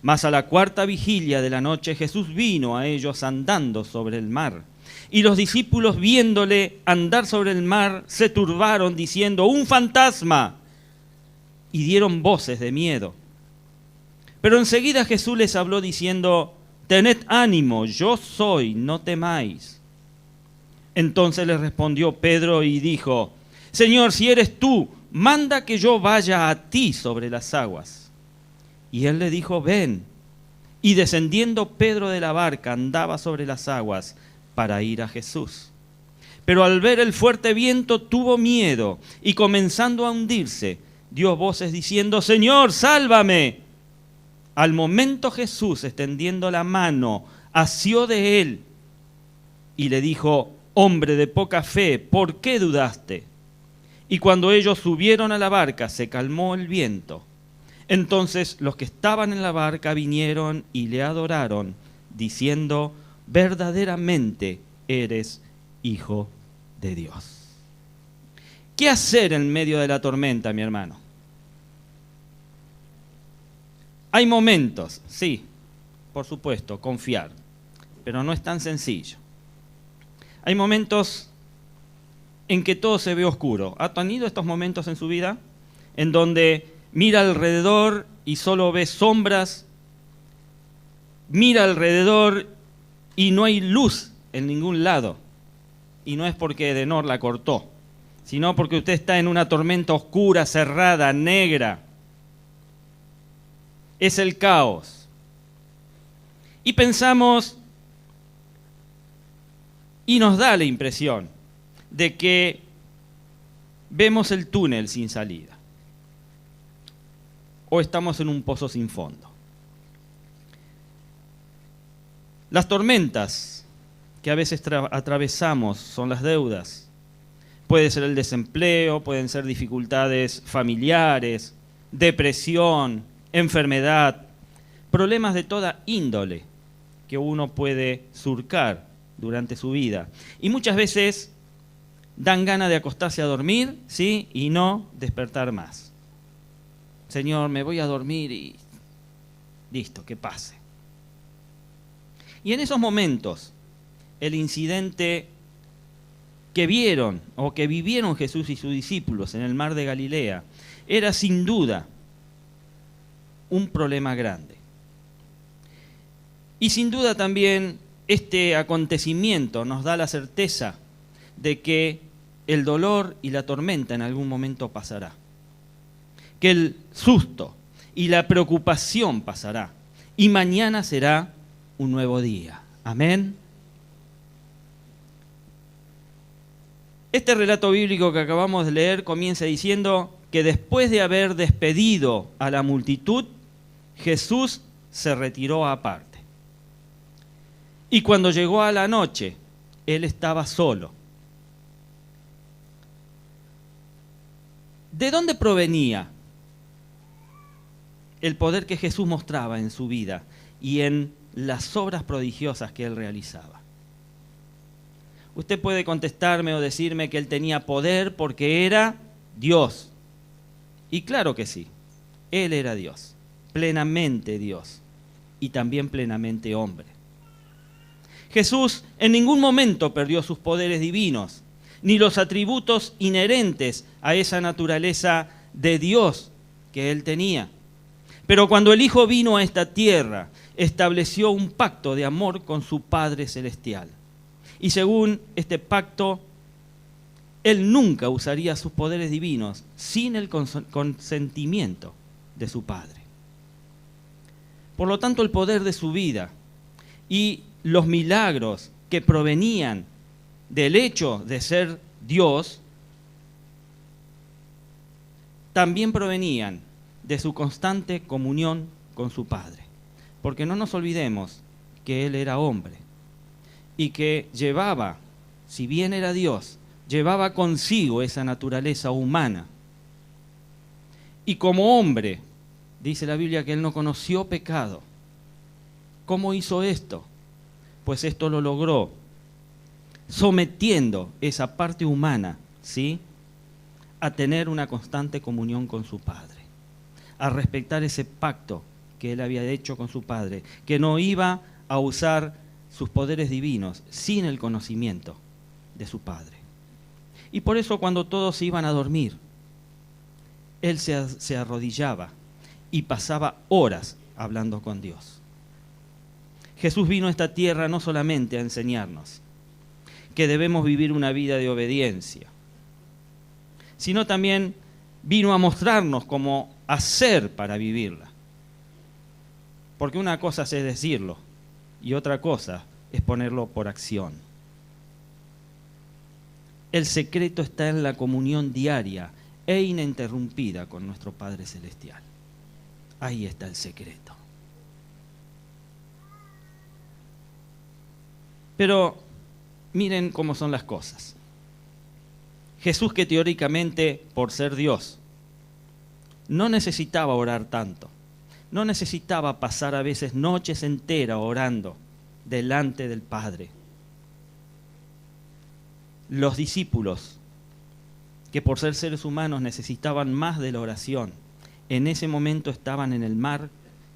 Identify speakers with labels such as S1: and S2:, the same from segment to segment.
S1: Mas a la cuarta vigilia de la noche Jesús vino a ellos andando sobre el mar. Y los discípulos, viéndole andar sobre el mar, se turbaron diciendo: ¡un fantasma! Y dieron voces de miedo. Pero enseguida Jesús les habló diciendo: tened ánimo, yo soy, no temáis. Entonces les respondió Pedro y dijo: Señor, si eres tú, manda que yo vaya a ti sobre las aguas. Y él le dijo: ven. Y descendiendo Pedro de la barca, andaba sobre las aguas para ir a Jesús. Pero al ver el fuerte viento tuvo miedo, y comenzando a hundirse, dio voces diciendo: Señor, sálvame. Al momento Jesús, extendiendo la mano, asió de él y le dijo: hombre de poca fe, ¿por qué dudaste? Y cuando ellos subieron a la barca, se calmó el viento. Entonces los que estaban en la barca vinieron y le adoraron, diciendo: verdaderamente eres Hijo de Dios. ¿Qué hacer en medio de la tormenta, mi hermano? Hay momentos, sí, por supuesto, confiar, pero no es tan sencillo. Hay momentos en que todo se ve oscuro. ¿Ha tenido estos momentos en su vida en donde mira alrededor y solo ve sombras? Mira alrededor y no hay luz en ningún lado. Y no es porque Edenor la cortó, sino porque usted está en una tormenta oscura, cerrada, negra. Es el caos. Y pensamos, y nos da la impresión de que vemos el túnel sin salida. O estamos en un pozo sin fondo. Las tormentas que a veces atravesamos son las deudas. Puede ser el desempleo, pueden ser dificultades familiares, depresión, enfermedad, problemas de toda índole que uno puede surcar durante su vida. Y muchas veces dan ganas de acostarse a dormir, ¿sí? Y no despertar más. Señor, me voy a dormir y listo, que pase. Y en esos momentos, el incidente que vieron o que vivieron Jesús y sus discípulos en el mar de Galilea era sin duda un problema grande. Y sin duda también este acontecimiento nos da la certeza de que el dolor y la tormenta en algún momento pasará. Que el susto y la preocupación pasará. Y mañana será un nuevo día. Amén. Este relato bíblico que acabamos de leer comienza diciendo que después de haber despedido a la multitud, Jesús se retiró aparte. Y cuando llegó a la noche, él estaba solo. ¿De dónde provenía el poder que Jesús mostraba en su vida y en las obras prodigiosas que él realizaba? Usted puede contestarme o decirme que él tenía poder porque era Dios. Y claro que sí, él era Dios, plenamente Dios y también plenamente hombre. Jesús en ningún momento perdió sus poderes divinos, ni los atributos inherentes a esa naturaleza de Dios que él tenía. Pero cuando el Hijo vino a esta tierra, estableció un pacto de amor con su Padre Celestial. Y según este pacto, él nunca usaría sus poderes divinos sin el consentimiento de su Padre. Por lo tanto, el poder de su vida y los milagros que provenían del hecho de ser Dios, también provenían de su constante comunión con su Padre. Porque no nos olvidemos que Él era hombre y que llevaba, si bien era Dios, llevaba consigo esa naturaleza humana. Y como hombre, dice la Biblia que Él no conoció pecado. ¿Cómo hizo esto? Pues esto lo logró sometiendo esa parte humana, ¿sí?, a tener una constante comunión con su Padre, a respetar ese pacto que él había hecho con su padre, que no iba a usar sus poderes divinos sin el conocimiento de su padre. Y por eso cuando todos se iban a dormir, él se arrodillaba y pasaba horas hablando con Dios. Jesús vino a esta tierra no solamente a enseñarnos que debemos vivir una vida de obediencia, sino también vino a mostrarnos cómo hacer para vivirla. Porque una cosa es decirlo y otra cosa es ponerlo por acción. El secreto está en la comunión diaria e ininterrumpida con nuestro Padre Celestial. Ahí está el secreto. Pero miren cómo son las cosas. Jesús, que teóricamente, por ser Dios, no necesitaba orar tanto, no necesitaba pasar a veces noches enteras orando delante del Padre. Los discípulos, que por ser seres humanos necesitaban más de la oración, en ese momento estaban en el mar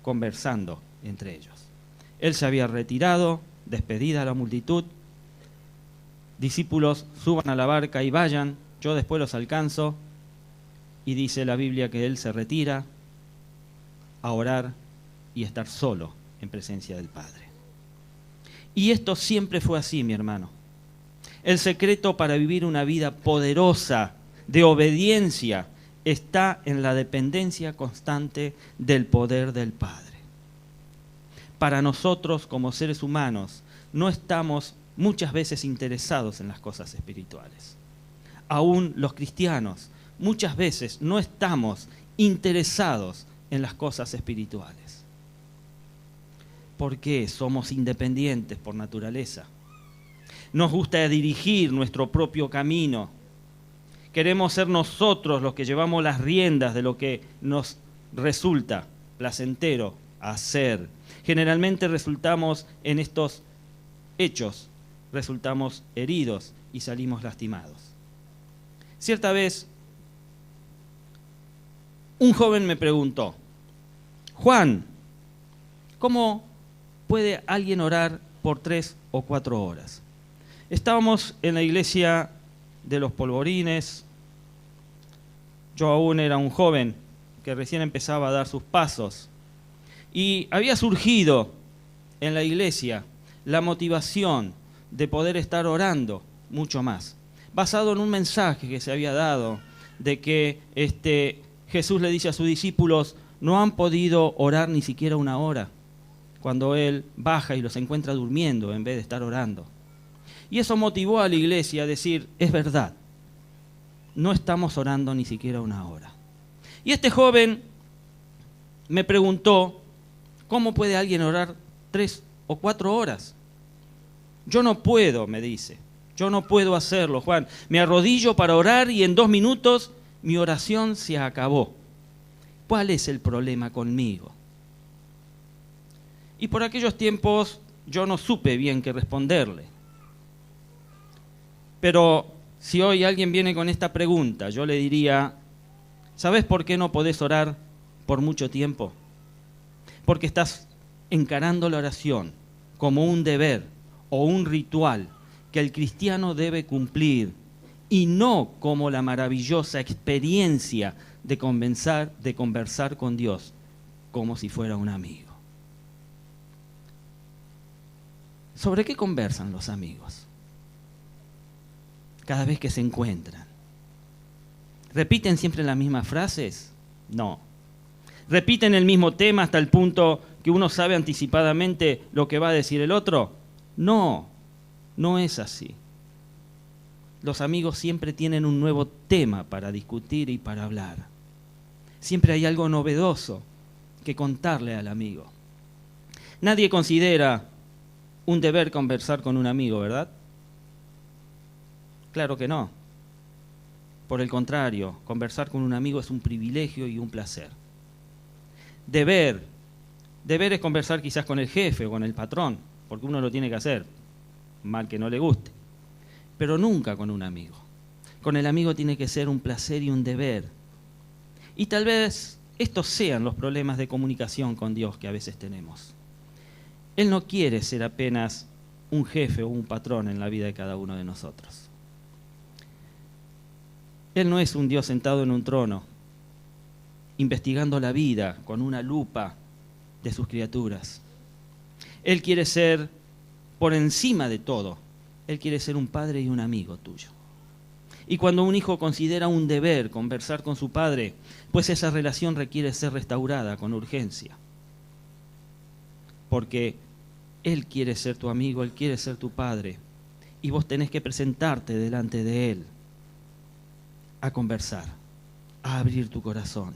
S1: conversando entre ellos. Él se había retirado, despedida a la multitud. Discípulos, suban a la barca y vayan, yo después los alcanzo. Y dice la Biblia que él se retira a orar y estar solo en presencia del Padre. Y esto siempre fue así, mi hermano. El secreto para vivir una vida poderosa de obediencia está en la dependencia constante del poder del Padre. Para nosotros, como seres humanos, no estamos muchas veces interesados en las cosas espirituales. Aún los cristianos muchas veces no estamos interesados en las cosas espirituales. ¿Por qué? Somos independientes por naturaleza. Nos gusta dirigir nuestro propio camino. Queremos ser nosotros los que llevamos las riendas de lo que nos resulta placentero hacer. Generalmente resultamos en estos hechos, resultamos heridos y salimos lastimados. Cierta vez, un joven me preguntó: Juan, ¿cómo puede alguien orar por 3 o 4 horas? Estábamos en la iglesia de los Polvorines. Yo aún era un joven que recién empezaba a dar sus pasos. Y había surgido en la iglesia la motivación de poder estar orando mucho más, basado en un mensaje que se había dado de que Jesús le dice a sus discípulos: no han podido orar ni siquiera 1 hora, cuando Él baja y los encuentra durmiendo en vez de estar orando. Y eso motivó a la iglesia a decir: es verdad, no estamos orando ni siquiera 1 hora. Y este joven me preguntó: ¿cómo puede alguien orar 3 o 4 horas? Yo no puedo, me dice. Yo no puedo hacerlo, Juan. Me arrodillo para orar y en 2 minutos mi oración se acabó. ¿Cuál es el problema conmigo? Y por aquellos tiempos yo no supe bien qué responderle. Pero si hoy alguien viene con esta pregunta, yo le diría: ¿sabes por qué no podés orar por mucho tiempo? Porque estás encarando la oración como un deber o un ritual que el cristiano debe cumplir, y no como la maravillosa experiencia de conversar con Dios como si fuera un amigo. ¿Sobre qué conversan los amigos cada vez que se encuentran? ¿Repiten siempre las mismas frases? No. ¿Repiten el mismo tema hasta el punto que uno sabe anticipadamente lo que va a decir el otro? No, no es así. Los amigos siempre tienen un nuevo tema para discutir y para hablar. Siempre hay algo novedoso que contarle al amigo. Nadie considera un deber conversar con un amigo, ¿verdad? Claro que no. Por el contrario, conversar con un amigo es un privilegio y un placer. Deber es conversar quizás con el jefe o con el patrón, porque uno lo tiene que hacer, mal que no le guste, pero nunca con un amigo. Con el amigo tiene que ser un placer y un deber. Y tal vez estos sean los problemas de comunicación con Dios que a veces tenemos. Él no quiere ser apenas un jefe o un patrón en la vida de cada uno de nosotros. Él no es un Dios sentado en un trono, investigando la vida con una lupa de sus criaturas. Él quiere ser por encima de todo. Él quiere ser un padre y un amigo tuyo. Y cuando un hijo considera un deber conversar con su padre, pues esa relación requiere ser restaurada con urgencia. Porque Él quiere ser tu amigo, Él quiere ser tu padre. Y vos tenés que presentarte delante de Él a conversar, a abrir tu corazón.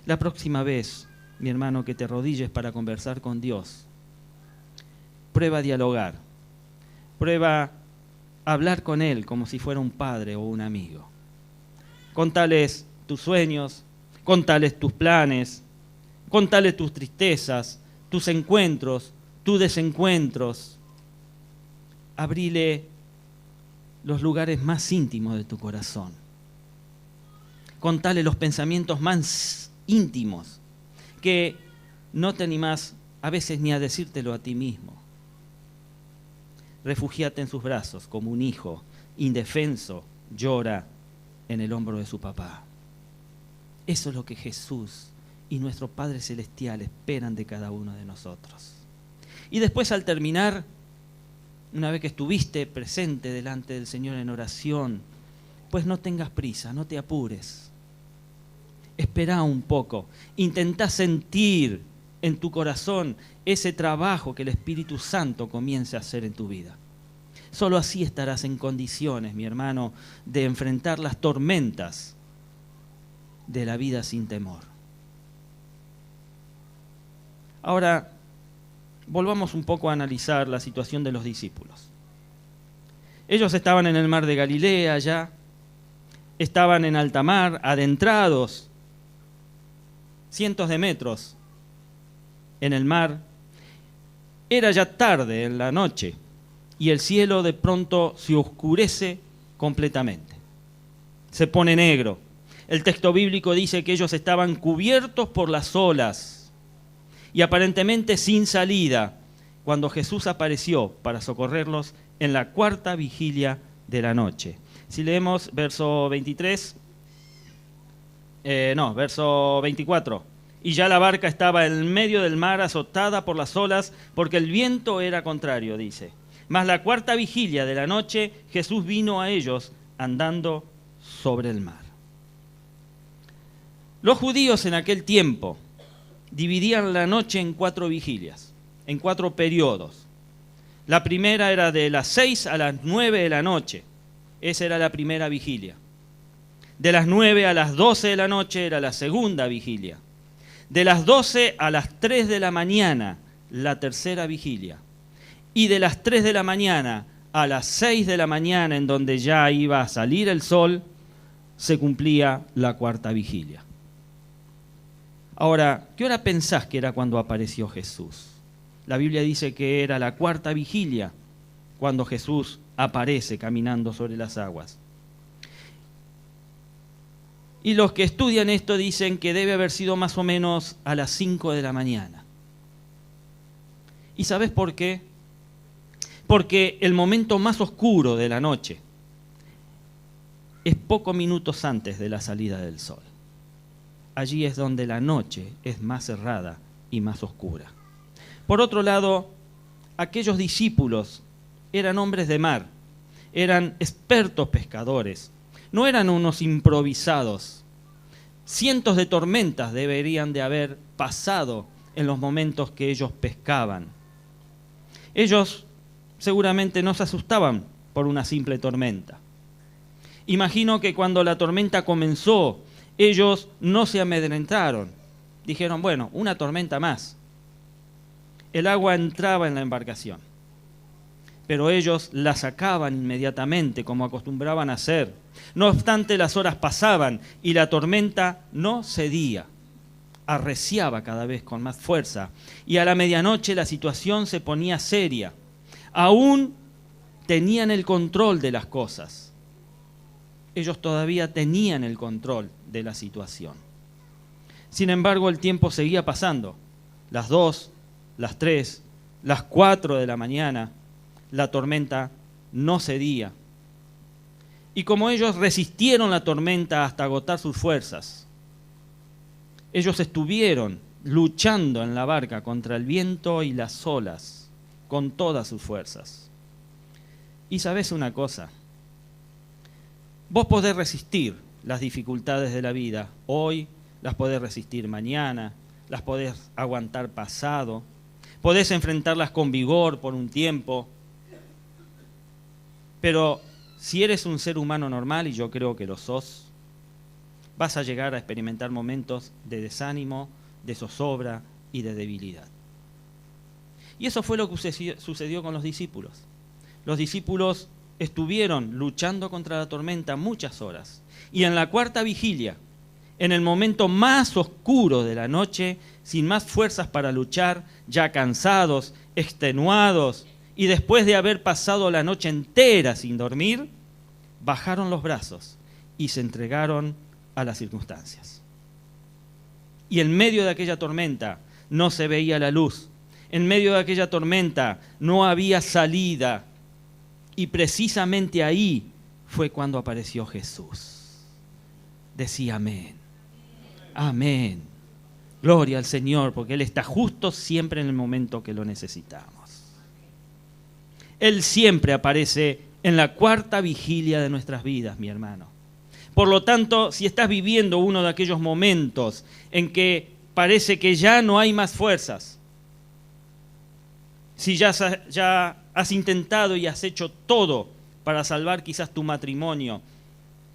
S1: La próxima vez, mi hermano, que te arrodilles para conversar con Dios, prueba a dialogar, prueba a hablar con Él como si fuera un padre o un amigo. Contales tus sueños, contales tus planes, contales tus tristezas, tus encuentros, tus desencuentros. Abrile los lugares más íntimos de tu corazón. Contale los pensamientos más íntimos que no te animás a veces ni a decírtelo a ti mismo. Refugíate en sus brazos como un hijo indefenso llora en el hombro de su papá. Eso es lo que Jesús y nuestro Padre Celestial esperan de cada uno de nosotros. Y después, al terminar, una vez que estuviste presente delante del Señor en oración, pues no tengas prisa, no te apures. Esperá un poco, intentá sentir en tu corazón ese trabajo que el Espíritu Santo comience a hacer en tu vida. Solo así estarás en condiciones, mi hermano, de enfrentar las tormentas de la vida sin temor. Ahora, volvamos un poco a analizar la situación de los discípulos. Ellos estaban en el mar de Galilea ya, estaban en alta mar, adentrados cientos de metros en el mar. Era ya tarde en la noche y el cielo de pronto se oscurece completamente. Se pone negro. El texto bíblico dice que ellos estaban cubiertos por las olas y aparentemente sin salida cuando Jesús apareció para socorrerlos en la cuarta vigilia de la noche. Si leemos verso 23, verso 24. Y ya la barca estaba en medio del mar azotada por las olas porque el viento era contrario, dice. Mas la cuarta vigilia de la noche Jesús vino a ellos andando sobre el mar. Los judíos en aquel tiempo dividían la noche en 4 vigilias, en 4 periodos. La primera era de las 6 a las 9 de la noche. Esa era la primera vigilia. De las 9 a las 12 de la noche era la segunda vigilia. De las 12 a las 3 de la mañana, la tercera vigilia. Y de las 3 de la mañana a las 6 de la mañana, en donde ya iba a salir el sol, se cumplía la cuarta vigilia. Ahora, ¿qué hora pensás que era cuando apareció Jesús? La Biblia dice que era la cuarta vigilia cuando Jesús aparece caminando sobre las aguas. Y los que estudian esto dicen que debe haber sido más o menos a las 5 de la mañana. ¿Y sabés por qué? Porque el momento más oscuro de la noche es pocos minutos antes de la salida del sol. Allí es donde la noche es más cerrada y más oscura. Por otro lado, aquellos discípulos eran hombres de mar, eran expertos pescadores, no eran unos improvisados. Cientos de tormentas deberían de haber pasado en los momentos que ellos pescaban. Ellos seguramente no se asustaban por una simple tormenta. Imagino que cuando la tormenta comenzó, ellos no se amedrentaron. Dijeron, bueno, una tormenta más. El agua entraba en la embarcación, pero ellos la sacaban inmediatamente, como acostumbraban a hacer. No obstante, las horas pasaban y la tormenta no cedía. Arreciaba cada vez con más fuerza. Y a la medianoche la situación se ponía seria. Aún tenían el control de las cosas. Ellos todavía tenían el control de la situación. Sin embargo, el tiempo seguía pasando. Las 2, las 3, las 4 de la mañana, la tormenta no cedía. Y como ellos resistieron la tormenta hasta agotar sus fuerzas, ellos estuvieron luchando en la barca contra el viento y las olas con todas sus fuerzas. Y sabés una cosa, vos podés resistir las dificultades de la vida hoy, las podés resistir mañana, las podés aguantar pasado, podés enfrentarlas con vigor por un tiempo, pero si eres un ser humano normal, y yo creo que lo sos, vas a llegar a experimentar momentos de desánimo, de zozobra y de debilidad. Y eso fue lo que sucedió con los discípulos. Los discípulos estuvieron luchando contra la tormenta muchas horas, y en la cuarta vigilia, en el momento más oscuro de la noche, sin más fuerzas para luchar, ya cansados, extenuados, y después de haber pasado la noche entera sin dormir, bajaron los brazos y se entregaron a las circunstancias. Y en medio de aquella tormenta no se veía la luz, en medio de aquella tormenta no había salida, y precisamente ahí fue cuando apareció Jesús. Decía amén. Amén. Gloria al Señor, porque Él está justo siempre en el momento que lo necesitamos. Él siempre aparece en la cuarta vigilia de nuestras vidas, mi hermano. Por lo tanto, si estás viviendo uno de aquellos momentos en que parece que ya no hay más fuerzas, si ya has intentado y has hecho todo para salvar quizás tu matrimonio,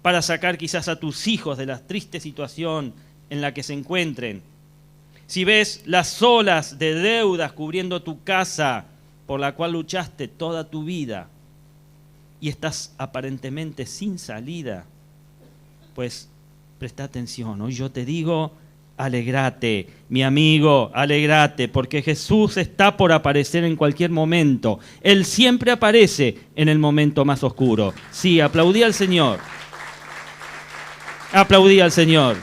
S1: para sacar quizás a tus hijos de la triste situación en la que se encuentren, si ves las olas de deudas cubriendo tu casa por la cual luchaste toda tu vida y estás aparentemente sin salida, pues presta atención. Hoy yo te digo, alegrate, mi amigo, alegrate, porque Jesús está por aparecer en cualquier momento. Él siempre aparece en el momento más oscuro. Sí, aplaudí al Señor. Aplaudí al Señor,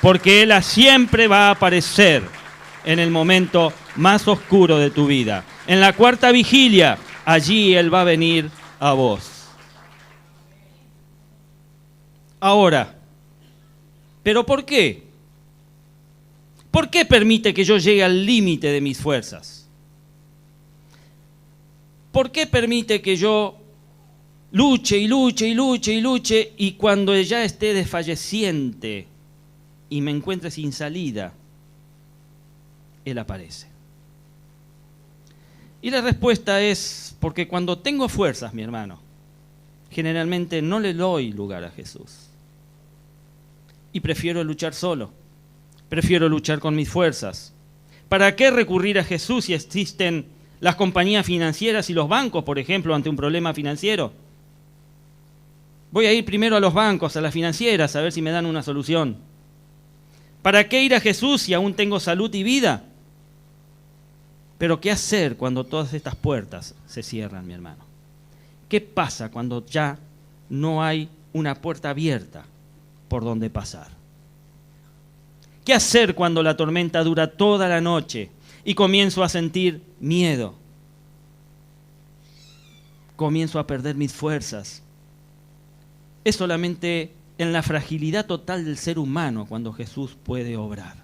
S1: porque Él siempre va a aparecer en el momento más oscuro de tu vida. En la cuarta vigilia, allí Él va a venir a vos. Ahora, ¿pero por qué? ¿Por qué permite que yo llegue al límite de mis fuerzas? ¿Por qué permite que yo luche y luche y luche y luche y cuando ya esté desfalleciente y me encuentre sin salida, Él aparece? Y la respuesta es porque cuando tengo fuerzas, mi hermano, generalmente no le doy lugar a Jesús. Y prefiero luchar solo. Prefiero luchar con mis fuerzas. ¿Para qué recurrir a Jesús si existen las compañías financieras y los bancos, por ejemplo, ante un problema financiero? Voy a ir primero a los bancos, a las financieras, a ver si me dan una solución. ¿Para qué ir a Jesús si aún tengo salud y vida? Pero ¿qué hacer cuando todas estas puertas se cierran, mi hermano? ¿Qué pasa cuando ya no hay una puerta abierta por donde pasar? ¿Qué hacer cuando la tormenta dura toda la noche y comienzo a sentir miedo? Comienzo a perder mis fuerzas. Es solamente en la fragilidad total del ser humano cuando Jesús puede obrar.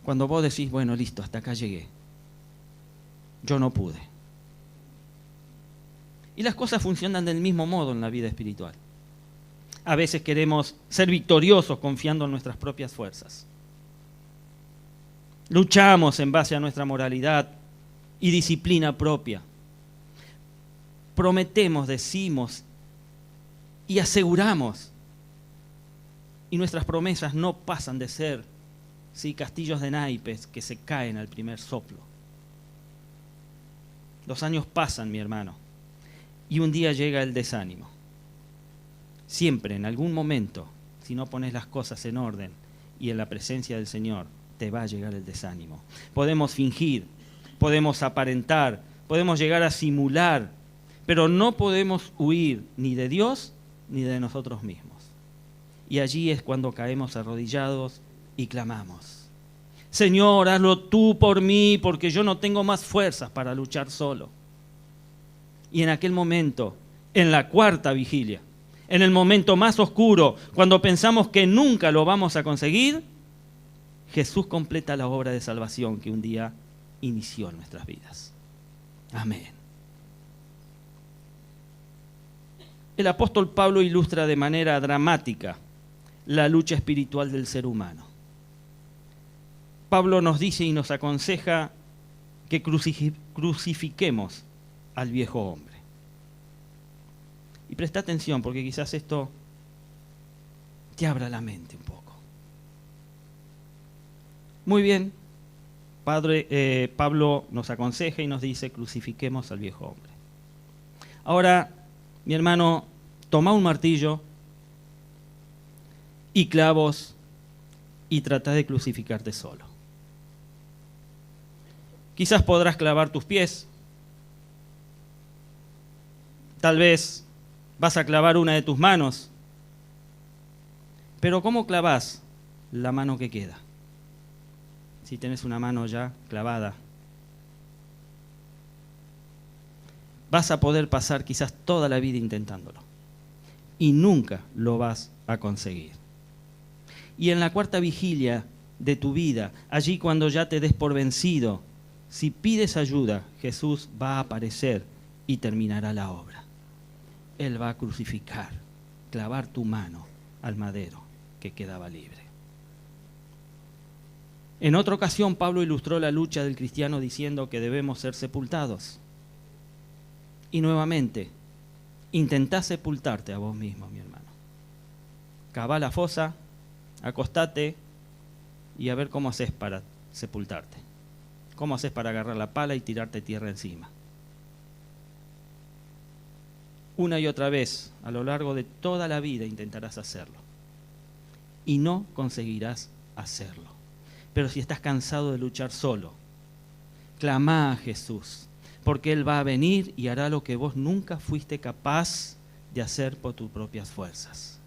S1: Cuando vos decís, bueno, listo, hasta acá llegué. Yo no pude. Y las cosas funcionan del mismo modo en la vida espiritual. A veces queremos ser victoriosos confiando en nuestras propias fuerzas. Luchamos en base a nuestra moralidad y disciplina propia. Prometemos, decimos y aseguramos. Y nuestras promesas no pasan de ser castillos de naipes que se caen al primer soplo. Los años pasan, mi hermano, y un día llega el desánimo. Siempre, en algún momento, si no pones las cosas en orden y en la presencia del Señor, te va a llegar el desánimo. Podemos fingir, podemos aparentar, podemos llegar a simular, pero no podemos huir ni de Dios ni de nosotros mismos. Y allí es cuando caemos arrodillados y clamamos: Señor, hazlo tú por mí, porque yo no tengo más fuerzas para luchar solo. Y en aquel momento, en la cuarta vigilia, en el momento más oscuro, cuando pensamos que nunca lo vamos a conseguir, Jesús completa la obra de salvación que un día inició en nuestras vidas. Amén. El apóstol Pablo ilustra de manera dramática la lucha espiritual del ser humano. Pablo nos dice y nos aconseja que crucifiquemos al viejo hombre. Y presta atención, porque quizás esto te abra la mente un poco. Muy bien, Pablo nos aconseja y nos dice: crucifiquemos al viejo hombre. Ahora, mi hermano, toma un martillo y clavos y trata de crucificarte solo. Quizás podrás clavar tus pies, tal vez vas a clavar una de tus manos, pero ¿cómo clavas la mano que queda? Si tenés una mano ya clavada, vas a poder pasar quizás toda la vida intentándolo y nunca lo vas a conseguir. Y en la cuarta vigilia de tu vida, allí cuando ya te des por vencido, si pides ayuda, Jesús va a aparecer y terminará la obra. Él va a crucificar, clavar tu mano al madero que quedaba libre. En otra ocasión, Pablo ilustró la lucha del cristiano diciendo que debemos ser sepultados. Y nuevamente, intentá sepultarte a vos mismo, mi hermano. Cavá la fosa, acostate y a ver cómo haces para sepultarte. ¿Cómo haces para agarrar la pala y tirarte tierra encima? Una y otra vez, a lo largo de toda la vida, intentarás hacerlo. Y no conseguirás hacerlo. Pero si estás cansado de luchar solo, clama a Jesús, porque Él va a venir y hará lo que vos nunca fuiste capaz de hacer por tus propias fuerzas.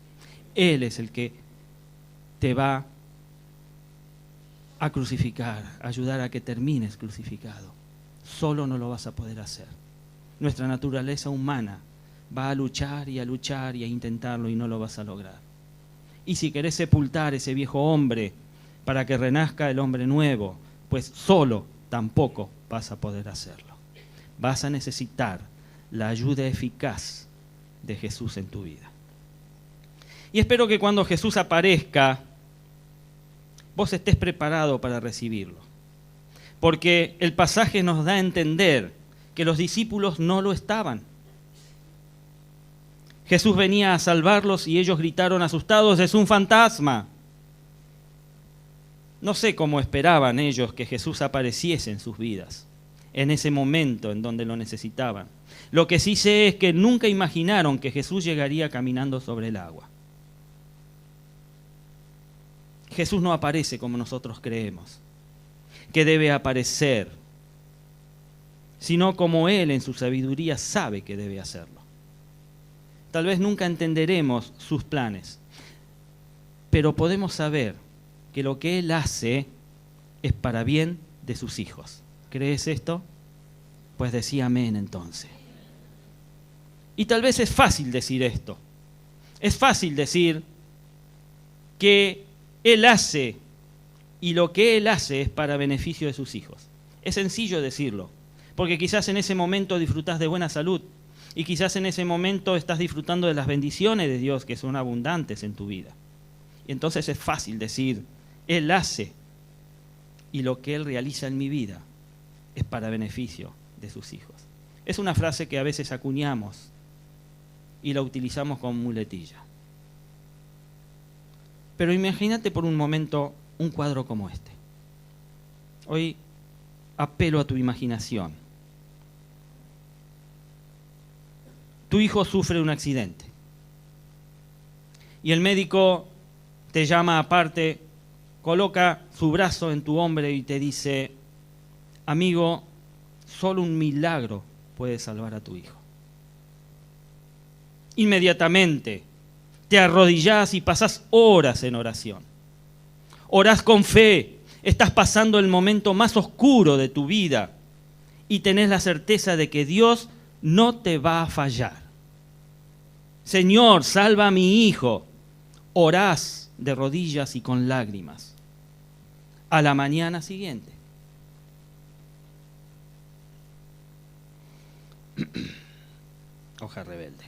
S1: Él es el que te va a crucificar, a ayudar a que termines crucificado. Solo no lo vas a poder hacer. Nuestra naturaleza humana va a luchar y a intentarlo y no lo vas a lograr. Y si querés sepultar ese viejo hombre para que renazca el hombre nuevo, pues solo tampoco vas a poder hacerlo. Vas a necesitar la ayuda eficaz de Jesús en tu vida. Y espero que cuando Jesús aparezca, vos estés preparado para recibirlo. Porque el pasaje nos da a entender que los discípulos no lo estaban. Jesús venía a salvarlos y ellos gritaron asustados: ¡es un fantasma! No sé cómo esperaban ellos que Jesús apareciese en sus vidas, en ese momento en donde lo necesitaban. Lo que sí sé es que nunca imaginaron que Jesús llegaría caminando sobre el agua. Jesús no aparece como nosotros creemos que debe aparecer, sino como Él en su sabiduría sabe que debe hacerlo. Tal vez nunca entenderemos sus planes, pero podemos saber que lo que Él hace es para bien de sus hijos. ¿Crees esto? Pues decía amén entonces. Y tal vez es fácil decir esto. Es fácil decir que Él hace y lo que Él hace es para beneficio de sus hijos. Es sencillo decirlo, porque quizás en ese momento disfrutás de buena salud y quizás en ese momento estás disfrutando de las bendiciones de Dios que son abundantes en tu vida. Y entonces es fácil decir, Él hace y lo que Él realiza en mi vida es para beneficio de sus hijos. Es una frase que a veces acuñamos y la utilizamos como muletilla. Pero imagínate por un momento un cuadro como este. Hoy apelo a tu imaginación. Tu hijo sufre un accidente y el médico te llama aparte, coloca su brazo en tu hombro y te dice: amigo, solo un milagro puede salvar a tu hijo. Inmediatamente te arrodillás y pasás horas en oración. orás con fe, estás pasando el momento más oscuro de tu vida y tenés la certeza de que Dios no te va a fallar. Señor, salva a mi hijo. Orás de rodillas y con lágrimas. A la mañana siguiente, hoja rebelde.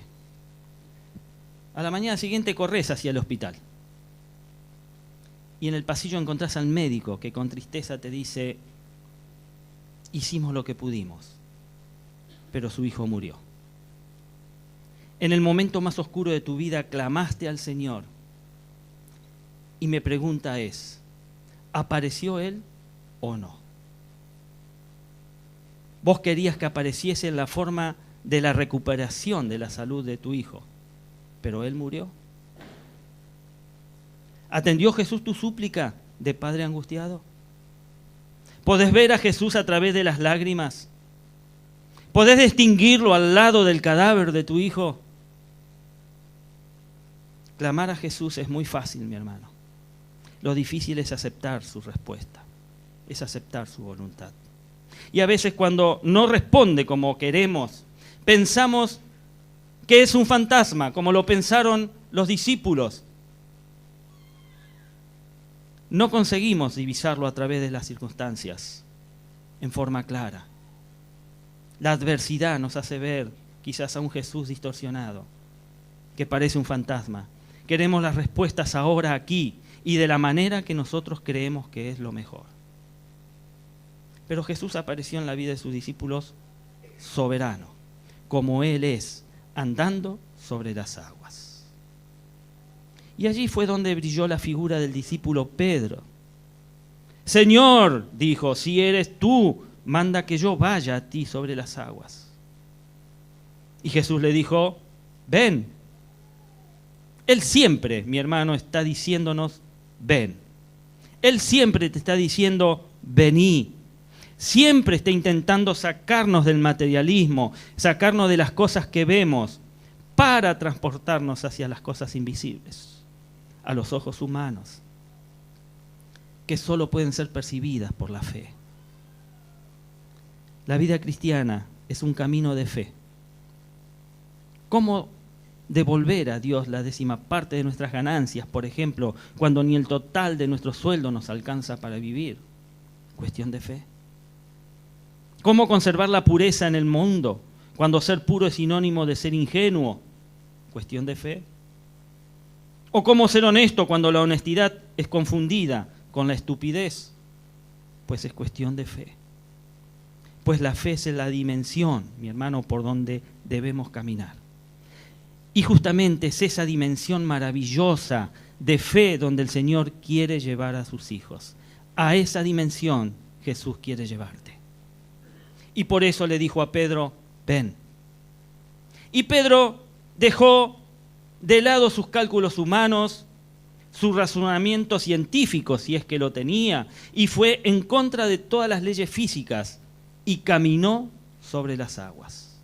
S1: A la mañana siguiente corres hacia el hospital. Y en el pasillo encontrás al médico que con tristeza te dice: hicimos lo que pudimos, pero su hijo murió. En el momento más oscuro de tu vida clamaste al Señor. Y mi pregunta es: ¿apareció Él o no? Vos querías que apareciese en la forma de la recuperación de la salud de tu hijo, pero Él murió. ¿Atendió Jesús tu súplica de padre angustiado? ¿Podés ver a Jesús a través de las lágrimas? ¿Podés distinguirlo al lado del cadáver de tu hijo? Clamar a Jesús es muy fácil, mi hermano. Lo difícil es aceptar su respuesta, es aceptar su voluntad. Y a veces cuando no responde como queremos, pensamos que es un fantasma, como lo pensaron los discípulos. No conseguimos divisarlo a través de las circunstancias en forma clara. La adversidad nos hace ver quizás a un Jesús distorsionado, que parece un fantasma. Queremos las respuestas ahora, aquí, y de la manera que nosotros creemos que es lo mejor. Pero Jesús apareció en la vida de sus discípulos soberano, como Él es, andando sobre las aguas. Y allí fue donde brilló la figura del discípulo Pedro. Señor, dijo, si eres tú, manda que yo vaya a ti sobre las aguas. Y Jesús le dijo, ven. Él siempre, mi hermano, está diciéndonos, ven. Él siempre te está diciendo, vení. Siempre está intentando sacarnos del materialismo, sacarnos de las cosas que vemos, para transportarnos hacia las cosas invisibles, a los ojos humanos, que solo pueden ser percibidas por la fe. La vida cristiana es un camino de fe. ¿Cómo devolver a Dios la 10ª de nuestras ganancias, por ejemplo, cuando ni el total de nuestro sueldo nos alcanza para vivir? Cuestión de fe. ¿Cómo conservar la pureza en el mundo cuando ser puro es sinónimo de ser ingenuo? Cuestión de fe. ¿O cómo ser honesto cuando la honestidad es confundida con la estupidez? Pues es cuestión de fe. Pues la fe es la dimensión, mi hermano, por donde debemos caminar. Y justamente es esa dimensión maravillosa de fe donde el Señor quiere llevar a sus hijos. A esa dimensión Jesús quiere llevarte. Y por eso le dijo a Pedro, ven. Y Pedro dejó de lado sus cálculos humanos, su razonamiento científico, si es que lo tenía, y fue en contra de todas las leyes físicas y caminó sobre las aguas.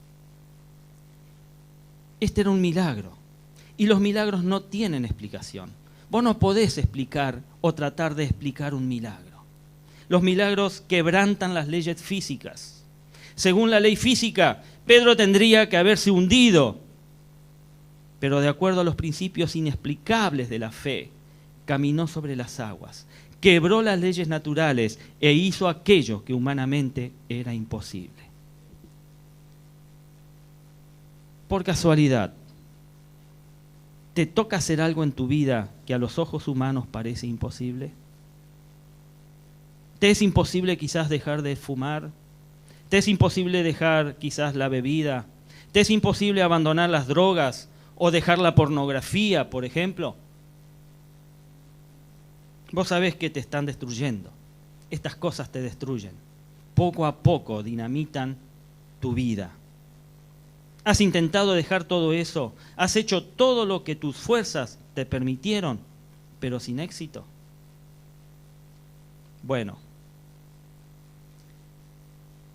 S1: Este era un milagro, y los milagros no tienen explicación. Vos no podés explicar o tratar de explicar un milagro. Los milagros quebrantan las leyes físicas. Según la ley física, Pedro tendría que haberse hundido, pero de acuerdo a los principios inexplicables de la fe, caminó sobre las aguas, quebró las leyes naturales e hizo aquello que humanamente era imposible. Por casualidad, ¿te toca hacer algo en tu vida que a los ojos humanos parece imposible? ¿Te es imposible quizás dejar de fumar? ¿Te es imposible dejar quizás la bebida? ¿Te es imposible abandonar las drogas o dejar la pornografía, por ejemplo? Vos sabés que te están destruyendo. Estas cosas te destruyen. Poco a poco dinamitan tu vida. ¿Has intentado dejar todo eso? ¿Has hecho todo lo que tus fuerzas te permitieron, pero sin éxito? Bueno,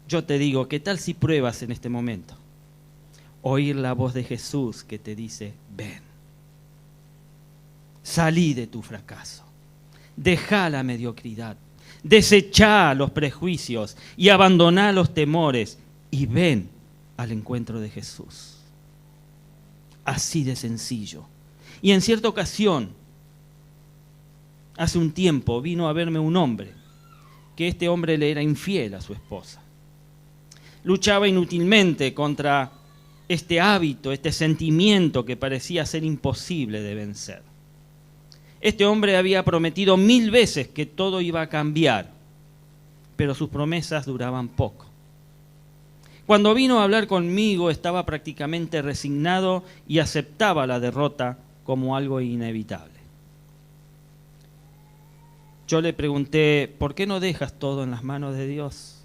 S1: yo te digo, ¿qué tal si pruebas en este momento oír la voz de Jesús que te dice, ven, salí de tu fracaso, Dejá la mediocridad, desechá los prejuicios y abandoná los temores y ven al encuentro de Jesús. Así de sencillo. Y en cierta ocasión, hace un tiempo, vino a verme un hombre, que este hombre le era infiel a su esposa. Luchaba inútilmente contra este hábito, este sentimiento que parecía ser imposible de vencer. Este hombre había prometido 1000 veces que todo iba a cambiar, pero sus promesas duraban poco. Cuando vino a hablar conmigo estaba prácticamente resignado y aceptaba la derrota como algo inevitable. Yo le pregunté, ¿por qué no dejas todo en las manos de Dios?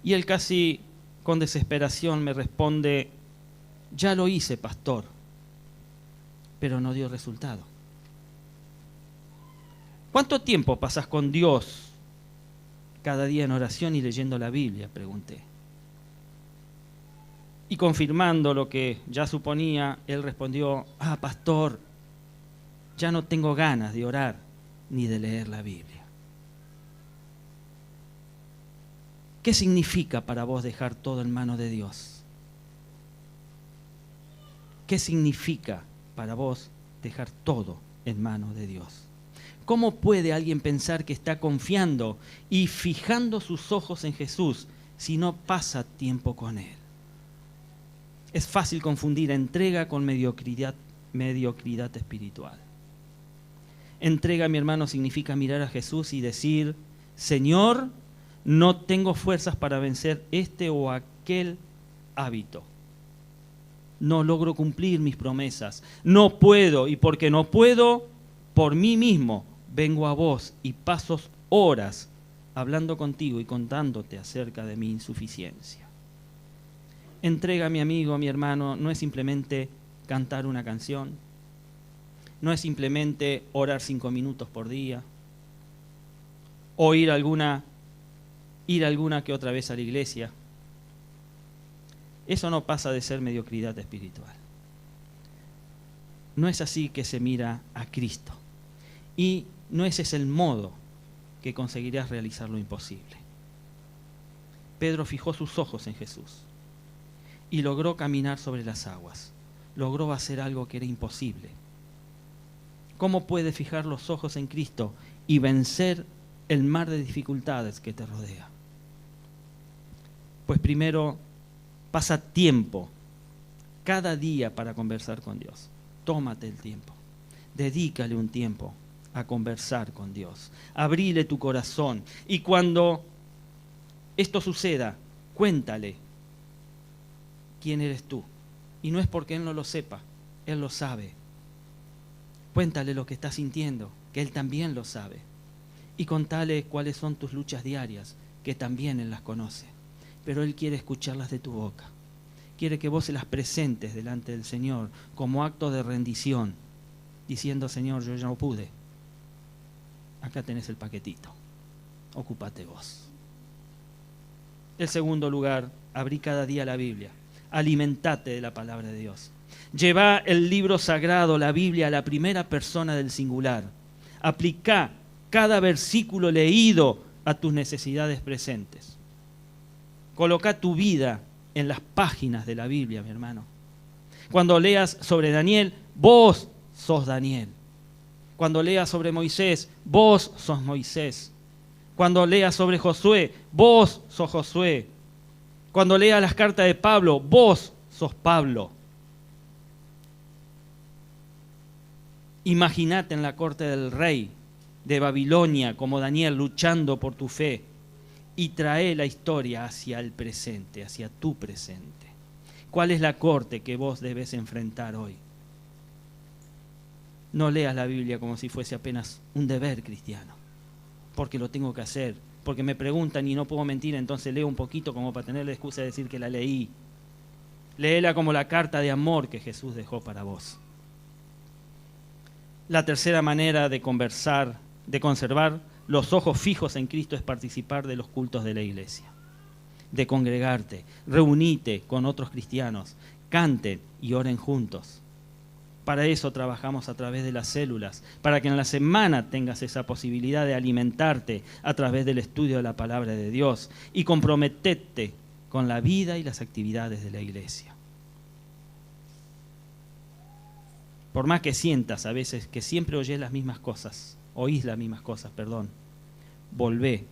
S1: Y él casi con desesperación me responde, ya lo hice, pastor, pero no dio resultado. ¿Cuánto tiempo pasas con Dios cada día en oración y leyendo la Biblia?, pregunté. Y confirmando lo que ya suponía, él respondió, pastor, ya no tengo ganas de orar ni de leer la Biblia. ¿Qué significa para vos dejar todo en manos de Dios? ¿Qué significa para vos dejar todo en manos de Dios? ¿Cómo puede alguien pensar que está confiando y fijando sus ojos en Jesús si no pasa tiempo con Él? Es fácil confundir entrega con mediocridad espiritual. Entrega, mi hermano, significa mirar a Jesús y decir, Señor, no tengo fuerzas para vencer este o aquel hábito. No logro cumplir mis promesas. No puedo, y porque no puedo, por mí mismo vengo a vos y paso horas hablando contigo y contándote acerca de mi insuficiencia. Entrega, mi amigo, mi hermano, no es simplemente cantar una canción, no es simplemente orar 5 minutos por día, o ir alguna que otra vez a la iglesia. Eso no pasa de ser mediocridad espiritual. No es así que se mira a Cristo. Y no ese es el modo que conseguirás realizar lo imposible. Pedro fijó sus ojos en Jesús y logró caminar sobre las aguas. Logró hacer algo que era imposible. ¿Cómo puedes fijar los ojos en Cristo y vencer el mar de dificultades que te rodea? Pues primero, pasa tiempo cada día para conversar con Dios. Tómate el tiempo. Dedícale un tiempo a conversar con Dios. Abrile tu corazón. Y cuando esto suceda, cuéntale quién eres tú. Y no es porque Él no lo sepa, Él lo sabe. Cuéntale lo que estás sintiendo, que Él también lo sabe. Y contale cuáles son tus luchas diarias, que también Él las conoce. Pero Él quiere escucharlas de tu boca. Quiere que vos se las presentes delante del Señor como acto de rendición, diciendo, Señor, yo ya no pude. Acá tenés el paquetito. Ocúpate vos. El segundo lugar, abrí cada día la Biblia. Alimentate de la palabra de Dios. Lleva el libro sagrado, la Biblia, a la primera persona del singular. Aplica cada versículo leído a tus necesidades presentes. Coloca tu vida en las páginas de la Biblia, mi hermano. Cuando leas sobre Daniel, vos sos Daniel. Cuando leas sobre Moisés, vos sos Moisés. Cuando leas sobre Josué, vos sos Josué. Cuando leas las cartas de Pablo, vos sos Pablo. Imagínate en la corte del rey de Babilonia como Daniel luchando por tu fe y trae la historia hacia el presente, hacia tu presente. ¿Cuál es la corte que vos debes enfrentar hoy? No leas la Biblia como si fuese apenas un deber cristiano, porque lo tengo que hacer, porque me preguntan y no puedo mentir, entonces leo un poquito como para tener la excusa de decir que la leí. Léela como la carta de amor que Jesús dejó para vos. La tercera manera de conversar, de conservar los ojos fijos en Cristo es participar de los cultos de la iglesia, de congregarte, reunite con otros cristianos, canten y oren juntos. Para eso trabajamos a través de las células, para que en la semana tengas esa posibilidad de alimentarte a través del estudio de la palabra de Dios y comprometerte con la vida y las actividades de la iglesia. Por más que sientas a veces que siempre oís las mismas cosas, volvé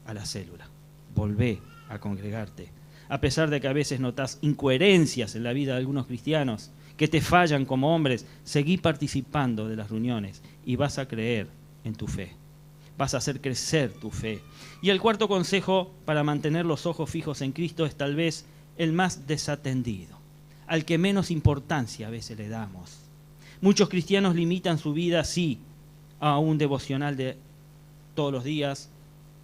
S1: a la célula, volvé a congregarte. A pesar de que a veces notas incoherencias en la vida de algunos cristianos, que te fallan como hombres, seguí participando de las reuniones y vas a creer en tu fe. Vas a hacer crecer tu fe. Y el cuarto consejo para mantener los ojos fijos en Cristo es tal vez el más desatendido, al que menos importancia a veces le damos. Muchos cristianos limitan su vida, sí, a un devocional de todos los días,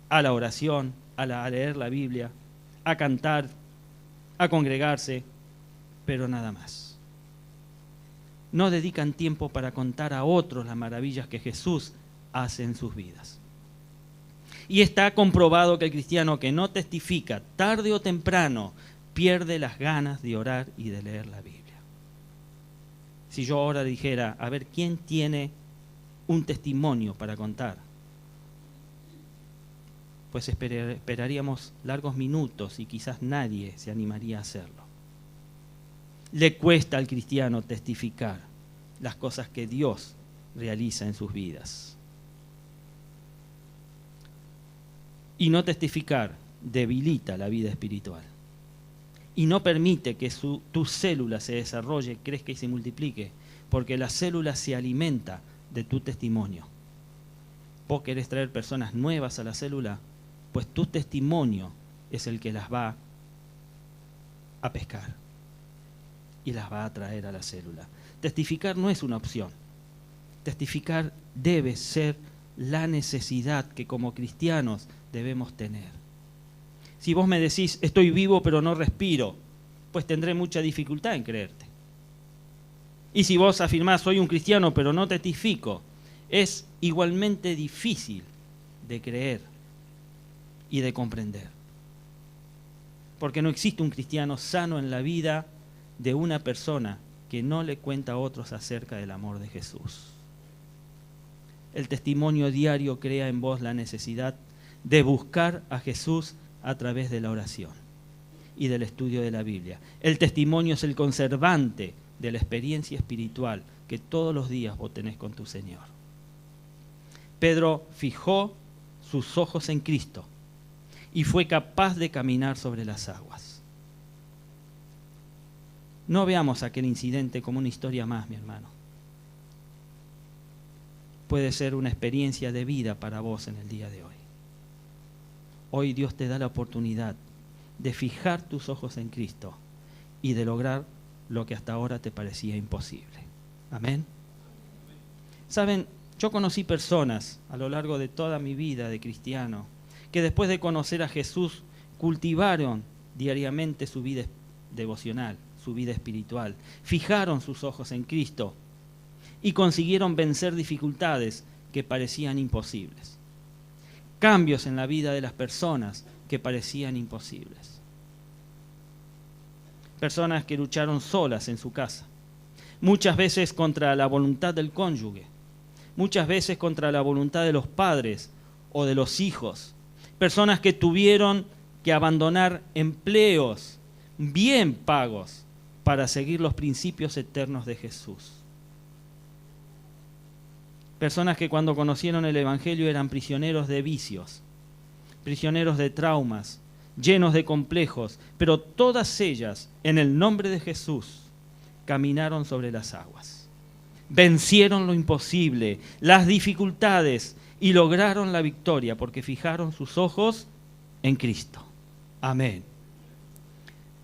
S1: a la oración, a leer la Biblia, a cantar, a congregarse, pero nada más. No dedican tiempo para contar a otros las maravillas que Jesús hace en sus vidas. Y está comprobado que el cristiano que no testifica, tarde o temprano, pierde las ganas de orar y de leer la Biblia. Si yo ahora dijera, a ver, ¿quién tiene un testimonio para contar? Pues esperaríamos largos minutos y quizás nadie se animaría a hacerlo. Le cuesta al cristiano testificar las cosas que Dios realiza en sus vidas. Y no testificar debilita la vida espiritual. Y no permite que tu célula se desarrolle, crezca y se multiplique, porque la célula se alimenta de tu testimonio. Vos querés traer personas nuevas a la célula, pues tu testimonio es el que las va a pescar y las va a traer a la célula. Testificar no es una opción. Testificar debe ser la necesidad que como cristianos debemos tener. Si vos me decís, estoy vivo pero no respiro, pues tendré mucha dificultad en creerte. Y si vos afirmás, soy un cristiano pero no testifico, es igualmente difícil de creer y de comprender. Porque no existe un cristiano sano en la vida de una persona que no le cuenta a otros acerca del amor de Jesús. El testimonio diario crea en vos la necesidad de buscar a Jesús a través de la oración y del estudio de la Biblia. El testimonio es el conservante de la experiencia espiritual que todos los días vos tenés con tu Señor. Pedro fijó sus ojos en Cristo y fue capaz de caminar sobre las aguas. No veamos aquel incidente como una historia más, mi hermano. Puede ser una experiencia de vida para vos en el día de hoy. Hoy Dios te da la oportunidad de fijar tus ojos en Cristo y de lograr lo que hasta ahora te parecía imposible. Amén. Saben, yo conocí personas a lo largo de toda mi vida de cristiano que después de conocer a Jesús cultivaron diariamente su vida devocional, su vida espiritual, fijaron sus ojos en Cristo y consiguieron vencer dificultades que parecían imposibles. Cambios en la vida de las personas que parecían imposibles. Personas que lucharon solas en su casa, muchas veces contra la voluntad del cónyuge, muchas veces contra la voluntad de los padres o de los hijos. Personas que tuvieron que abandonar empleos bien pagos para seguir los principios eternos de Jesús. Personas que cuando conocieron el Evangelio eran prisioneros de vicios, prisioneros de traumas, llenos de complejos, pero todas ellas, en el nombre de Jesús, caminaron sobre las aguas. Vencieron lo imposible, las dificultades, y lograron la victoria porque fijaron sus ojos en Cristo. Amén.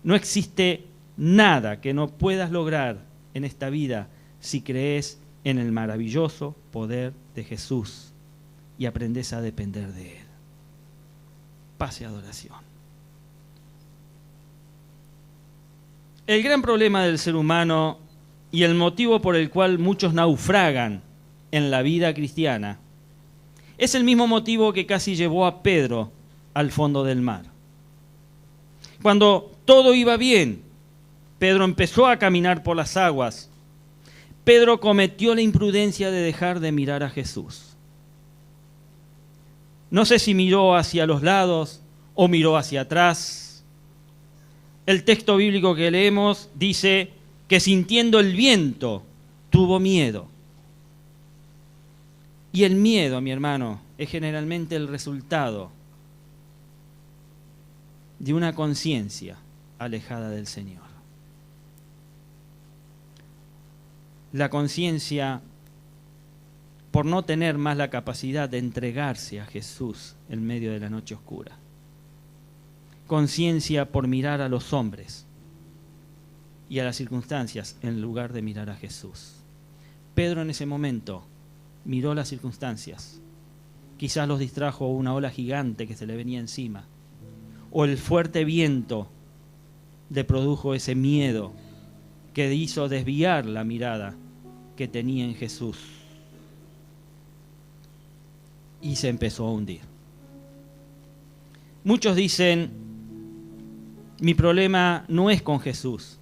S1: No existe nada que no puedas lograr en esta vida si crees en el maravilloso poder de Jesús y aprendes a depender de Él. Paz y adoración. El gran problema del ser humano y el motivo por el cual muchos naufragan en la vida cristiana es el mismo motivo que casi llevó a Pedro al fondo del mar. Cuando todo iba bien, Pedro empezó a caminar por las aguas, Pedro cometió la imprudencia de dejar de mirar a Jesús. No sé si miró hacia los lados o miró hacia atrás. El texto bíblico que leemos dice que sintiendo el viento tuvo miedo. Y el miedo, mi hermano, es generalmente el resultado de una conciencia alejada del Señor. La conciencia por no tener más la capacidad de entregarse a Jesús en medio de la noche oscura. Conciencia por mirar a los hombres y a las circunstancias en lugar de mirar a Jesús. Pedro en ese momento miró las circunstancias. Quizás los distrajo una ola gigante que se le venía encima. O el fuerte viento le produjo ese miedo que hizo desviar la mirada que tenía en Jesús. Y se empezó a hundir. Muchos dicen, mi problema no es con Jesús,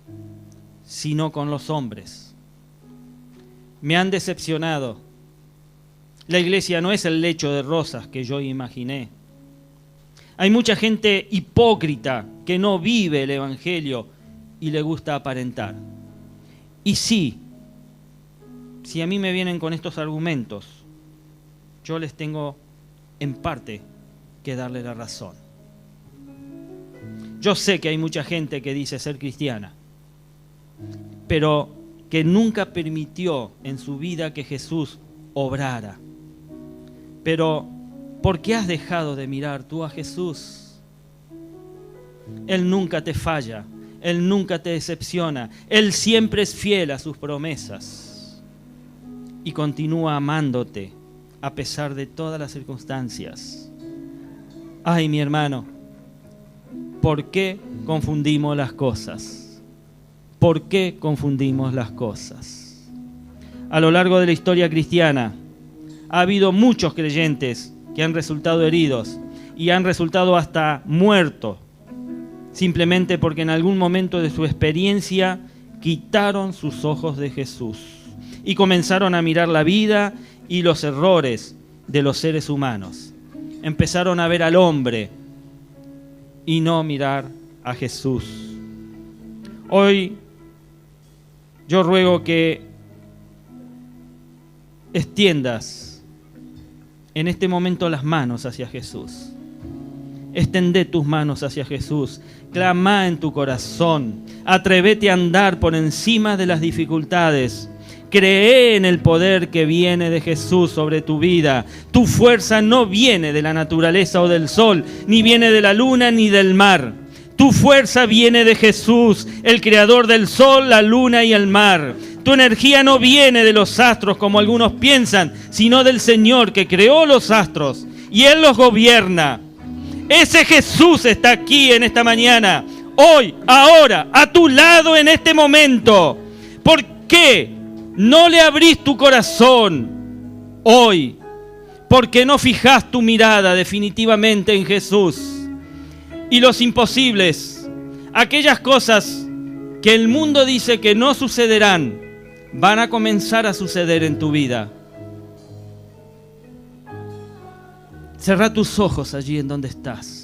S1: sino con los hombres. Me han decepcionado. La iglesia no es el lecho de rosas que yo imaginé. Hay mucha gente hipócrita que no vive el Evangelio y le gusta aparentar. Y sí, si a mí me vienen con estos argumentos, yo les tengo en parte que darle la razón. Yo sé que hay mucha gente que dice ser cristiana, pero que nunca permitió en su vida que Jesús obrara. Pero, ¿por qué has dejado de mirar tú a Jesús? Él nunca te falla, Él nunca te decepciona, Él siempre es fiel a sus promesas y continúa amándote a pesar de todas las circunstancias. Ay, mi hermano, ¿por qué confundimos las cosas? ¿Por qué confundimos las cosas? A lo largo de la historia cristiana ha habido muchos creyentes que han resultado heridos y han resultado hasta muertos, simplemente porque en algún momento de su experiencia quitaron sus ojos de Jesús y comenzaron a mirar la vida y los errores de los seres humanos. Empezaron a ver al hombre y no mirar a Jesús. Hoy yo ruego que extiendas en este momento las manos hacia Jesús. Extendé tus manos hacia Jesús. Clama en tu corazón. Atrévete a andar por encima de las dificultades. Cree en el poder que viene de Jesús sobre tu vida. Tu fuerza no viene de la naturaleza o del sol, ni viene de la luna ni del mar. Tu fuerza viene de Jesús, el creador del sol, la luna y el mar. Tu energía no viene de los astros como algunos piensan, sino del Señor que creó los astros y Él los gobierna. Ese Jesús está aquí en esta mañana, hoy, ahora, a tu lado en este momento. ¿Por qué no le abrís tu corazón hoy? ¿Por qué no fijás tu mirada definitivamente en Jesús? Y los imposibles, aquellas cosas que el mundo dice que no sucederán, van a comenzar a suceder en tu vida. Cerrá tus ojos allí en donde estás.